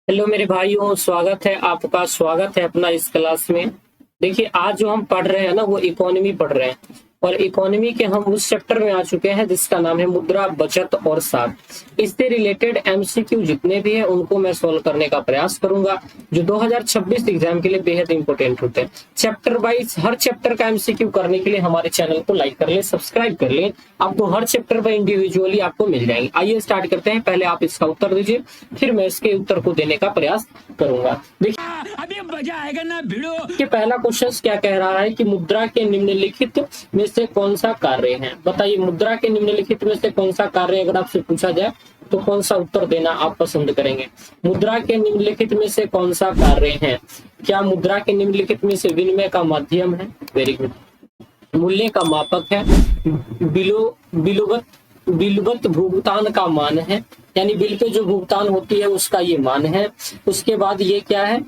Hello मेरे भाइयों, स्वागत है अपना इस क्लास में। देखिए, आज जो हम पढ़ रहे हैं ना, वो इकोनॉमी पढ़ रहे हैं। और इकोनॉमी के हम उस चैप्टर में आ चुके हैं जिसका नाम है मुद्रा, बचत और साख। इससे रिलेटेड एमसीक्यू जितने भी हैं उनको मैं सोल्व करने का प्रयास करूंगा, जो 2026 एग्जाम के लिए बेहद इंपॉर्टेंट होते हैं। चैप्टर वाइज हर चैप्टर का एमसीक्यू करने के लिए हमारे चैनल को लाइक कर लें, सब्सक्राइब कर लें। आपको हर चैप्टर पर इंडिविजुअली आपको मिल जाएंगे। आइए स्टार्ट करते हैं। पहले आप इसका उत्तर दीजिए, फिर मैं इसके उत्तर को देने का प्रयास करूंगा। देखिए, अभी मजा आएगा ना भिड़ो। कि पहला क्वेश्चन क्या कह रहा है कि मुद्रा के निम्नलिखित में से कौन सा कार्य है। बताइए, मुद्रा के निम्नलिखित में से कौन सा कार्य अगर आपसे पूछा जाए तो कौन सा उत्तर देना आप पसंद करेंगे। मुद्रा के निम्नलिखित में से कौन सा कार्य है। क्या मुद्रा के निम्नलिखित में से विनिमय का माध्यम है? Very good. मूल्य का मापक है। बिलवत भुगतान का मान है, यानी बिल पे जो भुगतान होती है उसका ये मान है। उसके बाद ये क्या है?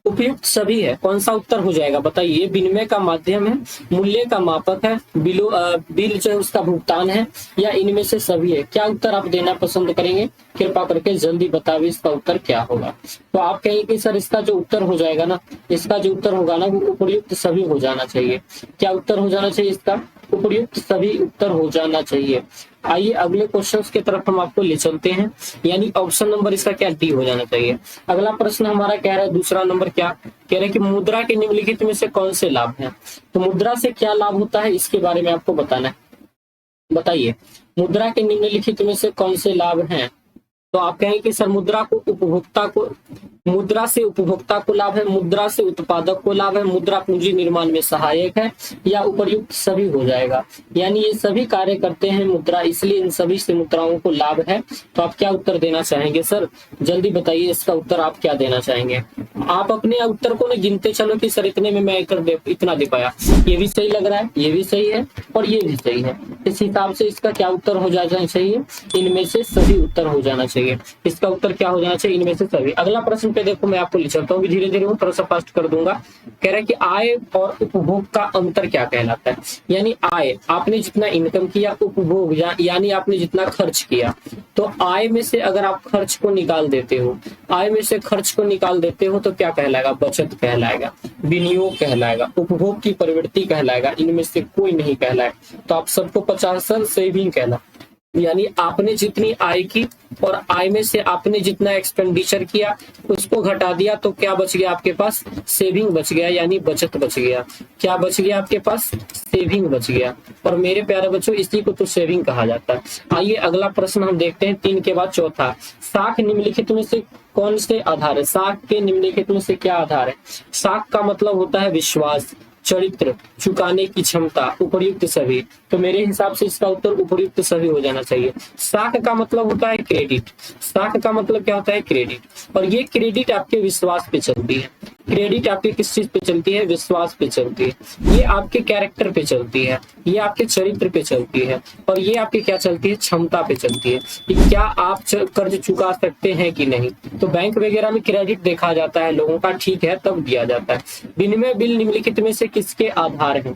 उपयुक्त सभी है। कौन सा उत्तर हो जाएगा बताइए। विनिमय का माध्यम है, मूल्य का मापक है, बिल जो है उसका भुगतान है, या इनमें से सभी है। क्या उत्तर आप देना पसंद करेंगे? कृपा करके जल्दी बताइए इसका उत्तर क्या होगा। तो आप कहेंगे कि सर इसका जो उत्तर हो जाएगा ना, इसका जो उत्तर होगा ना वो उपयुक्त सभी हो जाना चाहिए। क्या उत्तर हो जाना चाहिए इसका? उपयुक्त सभी उत्तर हो जाना चाहिए। आइए अगले क्वेश्चंस की तरफ हम आपको ले चलते हैं, यानी ऑप्शन नंबर इसका क्या डी हो जाना चाहिए। अगला प्रश्न हमारा कह रहा है, दूसरा नंबर क्या कह रहे हैं कि मुद्रा के निम्नलिखित में से कौन से लाभ हैं। तो मुद्रा से क्या लाभ होता है इसके बारे में आपको बताना है। बताइए, मुद्रा के निम्नलिखित में से कौन से लाभ हैं। तो आप कहेंगे कि सर मुद्रा से उपभोक्ता को लाभ है, मुद्रा से उत्पादक को लाभ है, मुद्रा पूंजी निर्माण में सहायक है, या उपर्युक्त सभी हो जाएगा। यानी ये सभी कार्य करते हैं मुद्रा, इसलिए इन सभी से मुद्राओं को लाभ है। तो आप क्या उत्तर देना चाहेंगे सर? जल्दी बताइए इसका उत्तर आप क्या देना चाहेंगे। आप अपने उत्तर को न गिनते चलो कि सर इतने में मैं इतना दे पाया। ये भी सही लग रहा है, ये भी सही है और ये भी सही है। इस हिसाब से इसका क्या उत्तर हो जाना चाहिए? इनमें से सभी उत्तर हो जाना चाहिए। इसका उत्तर क्या हो जाना चाहिए? इनमें से सभी। अगला प्रश्न पे देखो, मैं आपको ले चलता हूँ, धीरे धीरे थोड़ा सा फास्ट कर दूंगा। कह रहा है कि आय और उपभोग का अंतर क्या कहलाता है। यानी आय, आपने जितना इनकम किया, उपभोग यानी आपने जितना खर्च किया। तो आय में से अगर आप खर्च को निकाल देते हो, आय में से खर्च को निकाल देते हो तो क्या कहलाएगा? बचत कहलाएगा, विनियोग कहलाएगा, उपभोग की प्रवृत्ति कहलाएगा। इनमें से कोई नहीं कहलाएगा। तो आप सबको 50 सेविंग कहला, यानी आपने जितनी आय की और आय में से आपने जितना एक्सपेंडिचर किया उसको घटा दिया तो क्या बच गया आपके पास? सेविंग बच गया, यानी बचत बच गया। क्या बच गया आपके पास? सेविंग बच गया। और मेरे प्यारे बच्चों, इसी को तो सेविंग कहा जाता है। आइए अगला प्रश्न हम देखते हैं, 3 के बाद चौथा। साख निम्नलिखित में से कौन से आधार है? साख के निम्नलिखित में से क्या आधार है? साख का मतलब होता है विश्वास, चरित्र, चुकाने की क्षमता, उपर्युक्त सभी। तो मेरे हिसाब से इसका उत्तर उपर्युक्त सभी हो जाना चाहिए। साख का मतलब होता है क्रेडिट। साख का मतलब क्या होता है? क्रेडिट। और ये क्रेडिट आपके विश्वास पे चलती है। क्रेडिट आपके किस चीज पे चलती है? विश्वास पे चलती है। ये आपके कैरेक्टर पे चलती है, ये आपके चरित्र पे चलती है, और ये आपकी क्या चलती है? क्षमता पे चलती है कि क्या आप कर्ज चुका सकते हैं कि नहीं। तो बैंक वगैरह में क्रेडिट देखा जाता है लोगों का, ठीक है, तब दिया जाता है। विनिमय बिल निम्नलिखित में से किसके आधार है?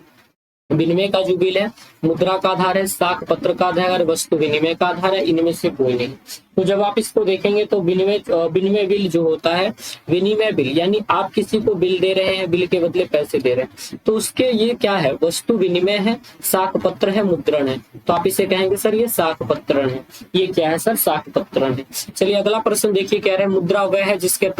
विनिमय का जो बिल है मुद्रा का आधार है, साख पत्र का आधार है, वस्तु विनिमय का आधार है। इनमें से कोई नहीं। तो जब आप इसको देखेंगे तो विनिमय बिल जो होता है, विनिमय बिल यानी आप किसी को बिल दे रहे हैं, बिल के बदले पैसे दे रहे हैं, तो उसके ये क्या है? वस्तु विनिमय है, साख पत्र है, मुद्रण है। तो आप इसे कहेंगे सर ये साख पत्रण है। ये क्या है सर? साख पत्रण है। चलिए अगला प्रश्न देखिए, कह रहे हैं मुद्रा वह है जिसके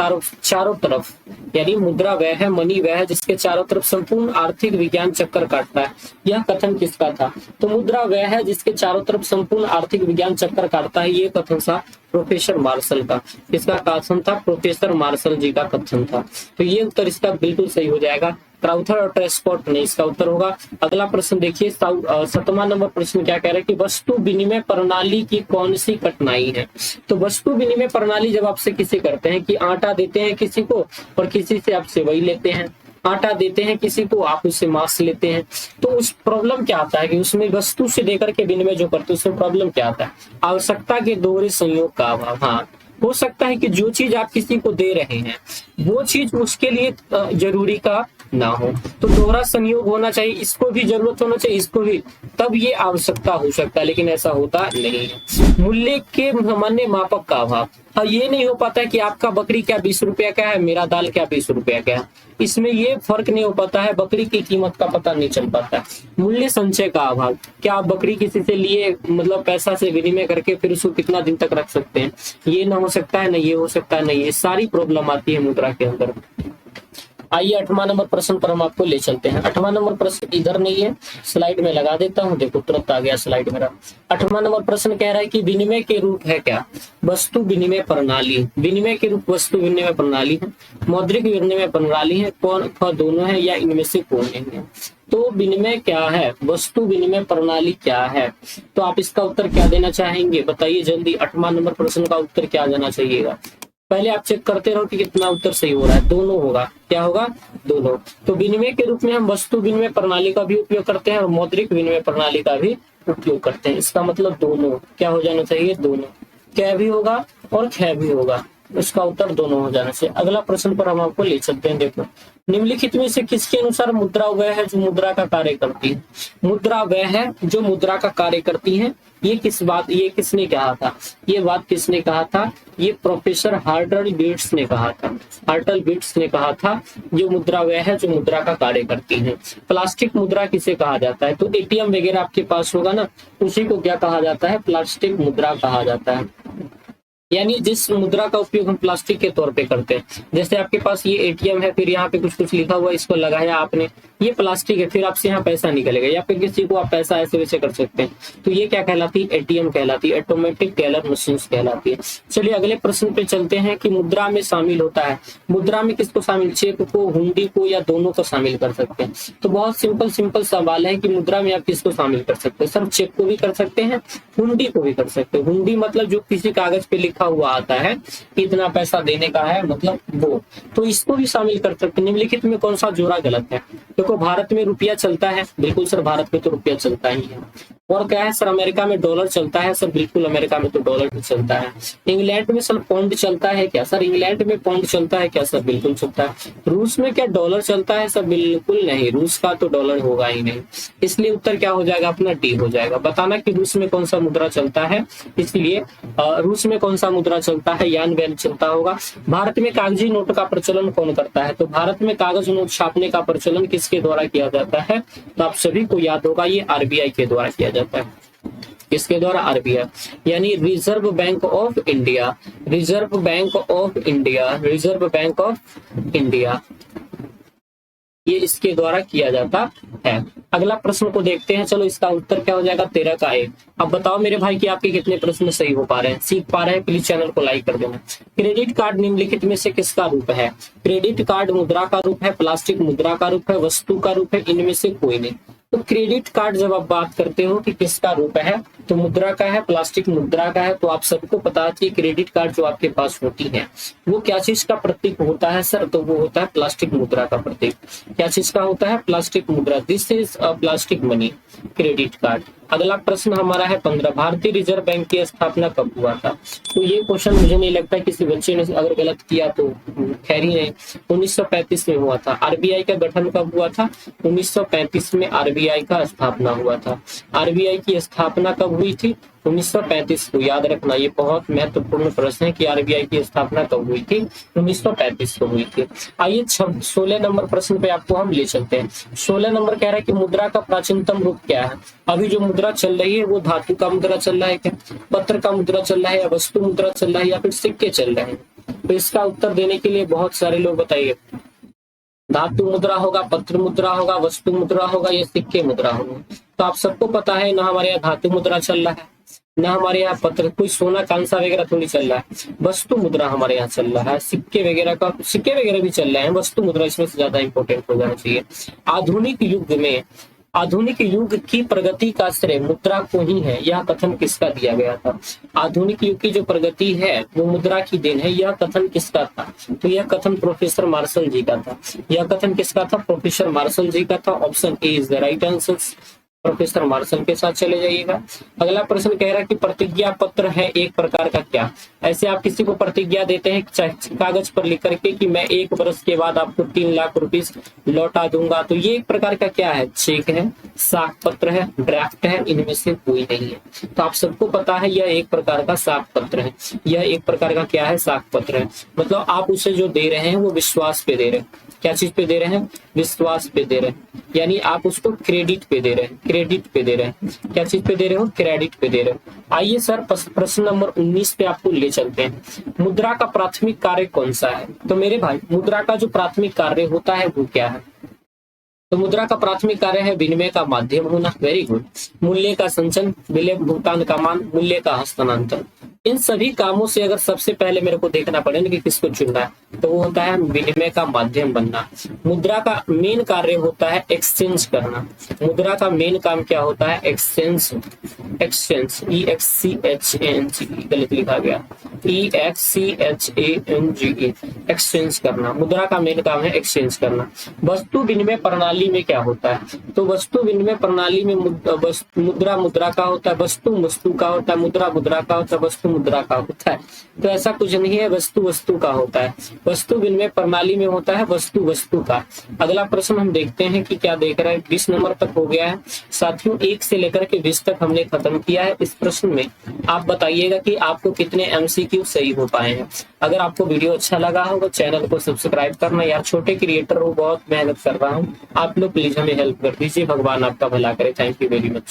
चारों तरफ, यानी मुद्रा वह है, मनी वह है जिसके चारों तरफ संपूर्ण आर्थिक विज्ञान चक्कर काटता है। यह कथन किसका था? तो मुद्रा वह है जिसके चारों तरफ संपूर्ण आर्थिक विज्ञान चक्कर काटता है। ये कथन था प्रोफेसर मार्शल का। किसका कथन था? प्रोफेसर मार्शल जी का कथन था। तो ये उत्तर इसका बिल्कुल सही हो जाएगा। क्राउथर और ट्रेस्पोर्ट नहीं इसका उत्तर होगा। अगला प्रश्न देखिए, 7वां नंबर प्रश्न क्या कह रहा है कि वस्तु विनिमय प्रणाली की कौन सी कठिनाई है। तो वस्तु विनिमय प्रणाली जब आपसे किसी करते हैं कि आटा देते हैं किसी को और किसी से आप सेवई लेते हैं, आटा देते हैं किसी को, आप उससे मांस लेते हैं, तो उस प्रॉब्लम क्या आता है कि उसमें वस्तु से देकर के विनिमय जो करते हैं उसमें प्रॉब्लम क्या आता है? आवश्यकता के दोहरे संयोग का अभाव। हाँ, हो सकता है कि जो चीज आप किसी को दे रहे हैं वो चीज उसके लिए जरूरी का ना हो, तो दोहरा संयोग होना चाहिए। इसको भी जरूरत होना चाहिए, इसको भी, तब ये आवश्यकता हो सकता है, लेकिन ऐसा होता नहीं है। मूल्य के मान्य मापक का अभाव। अब ये नहीं हो पाता है कि आपका बकरी क्या 20 रुपया का है, मेरा दाल क्या 20 रुपया का है, इसमें ये फर्क नहीं हो पाता है, बकरी की कीमत का पता नहीं चल पाता है। मूल्य संचय का अभाव, क्या आप बकरी किसी से लिए मतलब पैसा से विनिमय करके फिर उसको कितना दिन तक रख सकते हैं, ये ना हो सकता है, ना ये हो सकता है, ना ये सारी प्रॉब्लम आती है मुद्रा के अंदर। आइए 8वां नंबर प्रश्न पर हम आपको ले चलते हैं। 8वां नंबर प्रश्न इधर नहीं है, स्लाइड में लगा देता हूं, देखो तुरंत आ गया स्लाइड मेरा। 8वां नंबर प्रश्न कह रहा है कि विनिमय के रूप है क्या, वस्तु विनिमय प्रणाली। विनिमय के रूप वस्तु विनिमय प्रणाली है, मौद्रिक विनिमय प्रणाली है, कौन ख दोनों है या इनमें से कौन है। तो विनिमय क्या है, वस्तु विनिमय प्रणाली क्या है, तो आप इसका उत्तर क्या देना चाहेंगे, बताइए जल्दी। 8वां नंबर प्रश्न का उत्तर क्या देना चाहिएगा, पहले आप चेक करते रहो कि कितना उत्तर सही हो रहा है। दोनों होगा, क्या होगा, दोनों। तो विनिमय के रूप में हम वस्तु विनिमय प्रणाली का भी उपयोग करते हैं और मौद्रिक विनिमय प्रणाली का भी उपयोग करते हैं। इसका मतलब दोनों क्या हो जाना चाहिए, दोनों। कै भी होगा और ख भी होगा, इसका उत्तर दोनों हो जाना चाहिए। अगला प्रश्न पर हम आपको ले चलते हैं। देखो, निम्नलिखित में से किसके अनुसार मुद्रा वह है जो मुद्रा का कार्य करती है। मुद्रा वह है जो मुद्रा का कार्य करती है, ये किसने कहा था, ये बात किसने कहा था, ये प्रोफेसर हार्टल बिट्स ने कहा था। हार्टल बिट्स ने कहा था जो मुद्रा वह है जो मुद्रा का कार्य करती है। प्लास्टिक मुद्रा किसे कहा जाता है, तो एटीएम वगैरह आपके पास होगा ना, उसी को क्या कहा जाता है, प्लास्टिक मुद्रा कहा जाता है। यानी जिस मुद्रा का उपयोग हम प्लास्टिक के तौर पे करते हैं, जैसे आपके पास ये एटीएम है, फिर यहाँ पे कुछ लिखा हुआ, इसको लगाया आपने, ये प्लास्टिक है, फिर आपसे यहाँ पैसा निकलेगा, या फिर किसी को आप पैसा ऐसे वैसे कर सकते हैं, तो ये क्या कहलाती है, एटीएम कहलाती है, ऑटोमेटिक टेलर मशीन कहलाती है। चलिए अगले प्रश्न पे चलते हैं कि मुद्रा में शामिल होता है, मुद्रा में किसको शामिल, चेक को, हुंडी को, या दोनों को शामिल कर सकते हैं। तो बहुत सिंपल सवाल है कि मुद्रा में आप किसको शामिल कर सकते हैं, सर चेक को भी कर सकते हैं, हुंडी को भी कर सकते हैं। हुंडी मतलब जो किसी कागज पे लिखा हुआ आता है इतना पैसा देने का है, मतलब वो, तो इसको भी शामिल कर सकते हैं। निम्नलिखित में कौन सा जोड़ा गलत है, देखो भारत में रुपया चलता है, बिल्कुल सर भारत में तो रुपया चलता ही है। और क्या है सर, अमेरिका में डॉलर चलता है, सर बिल्कुल अमेरिका में तो डॉलर भी चलता है। इंग्लैंड में सर पौंड चलता है क्या, सर इंग्लैंड में पौंड चलता है क्या, सर बिल्कुल चलता है। रूस में क्या डॉलर चलता है, सर बिल्कुल नहीं, रूस का तो डॉलर होगा ही नहीं, इसलिए उत्तर क्या हो जाएगा अपना, डी हो जाएगा। बताना कि रूस में कौन सा मुद्रा चलता है, इसलिए रूस में कौन सा मुद्रा चलता है, यान वैन चलता होगा। भारत में कागजी नोट का प्रचलन कौन करता है, तो भारत में कागज नोट छापने का प्रचलन किसके द्वारा किया जाता है, तो आप सभी को याद होगा ये आरबीआई के द्वारा किया जाता है। किसके द्वारा, आरबीआई यानी reserve bank of India, reserve bank of India, reserve bank of India, ये इसके द्वारा किया जाता है। अगला प्रश्न को देखते हैं, चलो इसका उत्तर क्या हो जाएगा, 13 का 1। अब बताओ मेरे भाई कि आपके कितने प्रश्न सही हो पा रहे हैं, सीख पा रहे हैं, प्लीज चैनल को लाइक कर देना। क्रेडिट कार्ड निम्नलिखित में से किसका रूप है, क्रेडिट कार्ड मुद्रा का रूप है, प्लास्टिक मुद्रा का रूप है, वस्तु का रूप है, इनमें से कोई नहीं। तो क्रेडिट कार्ड जब आप बात करते हो कि किसका रूप है, तो मुद्रा का है, प्लास्टिक मुद्रा का है, तो आप सबको पता है कि क्रेडिट कार्ड जो आपके पास होती है वो क्या चीज का प्रतीक होता है सर, तो वो होता है प्लास्टिक मुद्रा का प्रतीक। क्या चीज का होता है, प्लास्टिक मुद्रा, this is a plastic money, credit card. अगला प्रश्न हमारा है 15, भारतीय रिजर्व बैंक की स्थापना कब हुआ था, तो ये क्वेश्चन मुझे नहीं लगता किसी बच्चे ने अगर गलत किया तो खैर ही नहीं, 1935 में हुआ था। आरबीआई का गठन कब हुआ था, 1935 में आरबीआई का स्थापना हुआ था। आरबीआई की स्थापना कब हुई थी, 1935 को, याद रखना ये बहुत महत्वपूर्ण प्रश्न है कि आरबीआई की स्थापना कब हुई थी, 1935 को हुई थी। आइए 16 नंबर प्रश्न पे आपको हम ले चलते हैं। 16 नंबर कह रहा है कि मुद्रा का प्राचीनतम रूप क्या है। अभी जो मुद्रा चल रही है वो धातु का मुद्रा चल रहा है क्या, पत्र का मुद्रा चल रहा है, या वस्तु मुद्रा चल रहा है, या फिर सिक्के चल रहे हैं। तो इसका उत्तर देने के लिए बहुत सारे लोग बताइए, धातु मुद्रा होगा, पत्र मुद्रा होगा, वस्तु मुद्रा होगा, या सिक्के मुद्रा होगा। तो आप सबको पता है ना हमारे यहाँ धातु मुद्रा चल रहा है, ना हमारे यहाँ पत्र, कोई सोना कांसा वगैरह थोड़ी चल रहा है, वस्तु मुद्रा हमारे यहाँ चल रहा है। सिक्के वगैरह भी चल रहे हैं, वस्तु मुद्रा इसमें से ज्यादा इंपॉर्टेंट हो जाना चाहिए। आधुनिक युग की प्रगति का श्रेय मुद्रा को ही है, यह कथन किसका दिया गया था। आधुनिक युग की जो प्रगति है वो मुद्रा की देन है, यह कथन किसका था, तो यह कथन प्रोफेसर मार्शल जी का था। यह कथन किसका था, प्रोफेसर मार्शल जी का था। Option A is the right answer. Professor Marshall के साथ चले जाइएगा। अगला प्रश्न कह रहा है कि प्रतिज्ञा पत्र है एक प्रकार का क्या? ऐसे आप किसी को प्रतिज्ञा देते हैं कागज पर लिख करके कि मैं 1 वर्ष के बाद आपको 3 लाख रुपीस लौटा दूंगा, तो ये एक प्रकार का क्या है? चेक है, साख पत्र है, ड्राफ्ट है, इनमें से कोई नहीं है। तो आप सबको पता है यह एक प्रकार का साख पत्र है। यह एक प्रकार का क्या है? साख पत्र है। मतलब आप उसे जो दे रहे हैं वो विश्वास पे दे रहे हैं। क्या चीज पे दे रहे हैं? विश्वास पे दे रहे हैं, यानी आप उसको क्रेडिट पे दे रहे हैं। क्रेडिट पे दे रहे हैं। क्या चीज पे दे रहे हो? क्रेडिट पे दे रहे हो। आइए सर प्रश्न नंबर 19 पे आपको ले चलते हैं। मुद्रा का प्राथमिक कार्य कौन सा है? तो मेरे भाई मुद्रा का जो प्राथमिक कार्य होता है वो क्या है? तो मुद्रा का प्राथमिक कार्य है विनिमय का माध्यम होना। Very good. मूल्य का संचलन, विलय भुगतान का मान, मूल्य का हस्तांतरण। इन सभी कामों से अगर सबसे पहले मेरे को देखना पड़े ना कि किसको चुनना है, तो वो होता है विनिमय का माध्यम बनना। मुद्रा का मेन कार्य होता है एक्सचेंज करना। मुद्रा का मेन काम क्या होता है? एक्सचेंज। एक्सचेंज, EXCHANGE, गलत लिखा गया, EXCHANGE, एक्सचेंज करना। मुद्रा का मेन काम है एक्सचेंज करना। वस्तु विनिमय प्रणाली में क्या होता है? तो वस्तु विनिमय प्रणाली में मुद्रा मुद्रा का होता है, वस्तु वस्तु का होता है, मुद्रा मुद्रा का होता है, वस्तु मुद्रा का होता है। तो ऐसा कुछ नहीं है, वस्तु वस्तु का होता है। वस्तु विनिमय प्रणाली में होता है वस्तु वस्तु का। अगला प्रश्न हम देखते हैं कि क्या देख रहा है। 20 नंबर तक हो गया है साथियों, 1 से लेकर के 20 तक हमने खत्म किया है। इस प्रश्न में आप बताइएगा कि आपको कितने MCQ सही हो पाए हैं। अगर आपको वीडियो अच्छा लगा हो तो चैनल को सब्सक्राइब करना। यार छोटे क्रिएटर हो, बहुत मेहनत कर रहा हूँ, आप लोग प्लीज हमें हेल्प कर दीजिए। भगवान आपका भला करे। Thank you very much.